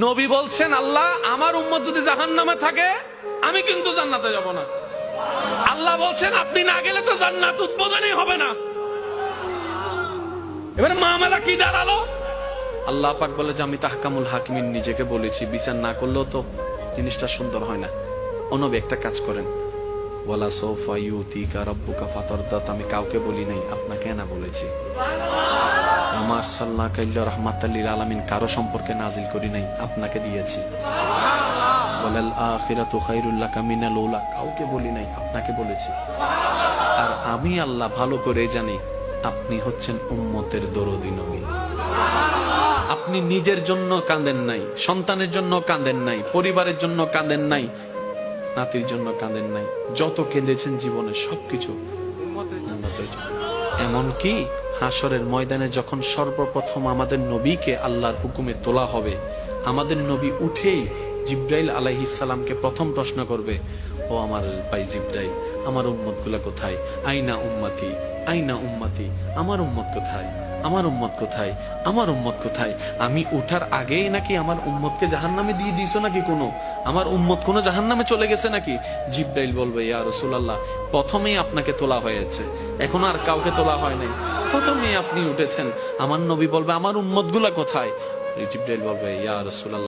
নবী বলছেন, আল্লাহ আমার উম্মত যদি জাহান্নামে থাকে আমি কিন্তু জান্নাতে যাব না। আল্লাহ বলছেন আপনি না গেলে তো জান্নাত উদ্বোধনই হবে না। এবারে মামলা কি দাঁড়ালো? আল্লাহ পাক বলে যে আমি তাহকামুল হাকিমিন নিজেকে বলেছি, বিচার না করলেও তো জিনিসটা সুন্দর হয় না। ও নবী একটা কাজ করেন, ওয়ালা সাউফা ইউতিকা রাব্বুকা ফাতারদা, আমি কাউকে বলি নাই, আপনাকে না বলেছি। আমার সাল্লাল্লাহু আলাইহি রাহমাতাল লিল আলামিন কারো সম্পর্কে নাজিল করি নাই, আপনাকে দিয়েছি। ওয়ালাল আখিরাতু খায়রুল লাকা মিনাল উলা, কাউকে বলি নাই, আপনাকে বলেছি। আর আমি আল্লাহ ভালো করে জানি আপনি হচ্ছেন উম্মতের দরদি নবী। আপনি নিজের জন্য কাঁদেন নাই, সন্তানের জন্য কাঁদেন নাই, পরিবারের জন্য কাঁদেন নাই, নাতির জন্য কাঁদেন নাই, যত কেঁদেছেন জীবনে সবকিছু উম্মতের জন্য। এমনকি হাসরের ময়দানে যখন সর্বপ্রথম আমাদের নবীকে আল্লাহর হুকুমে তোলা হবে, আমাদের নবী উঠেই জিব্রাইল আলাইহিস সালামকে প্রথম প্রশ্ন করবে, ও আমার ভাই জিব্রাইল, আমার উম্মত গুলা কোথায়? আইনা উম্মতি, আইনা উম্মতি, আমার উম্মত কোথায়, আমার উম্মত কোথায়, আমার উম্মত কোথায়? আমি উঠার আগেই নাকি আমার উম্মতকে জাহান্নামে দিয়ে দিয়েছো নাকি? কোনো আমার উম্মত কোনো জাহান্নামে চলে গেছে নাকি? জিব্রাইল বলবে, ইয়া রাসূলুল্লাহ, প্রথমেই আপনাকে তোলা হয়েছে, এখন আর কাউকে তোলা হয় নাই, প্রথমেই আপনি উঠেছেন। আমার নবী বলবে, আমার উম্মত গুলা কোথায়? জিব্রাইল বলবে, ইয়া রাসূলুল্লাহ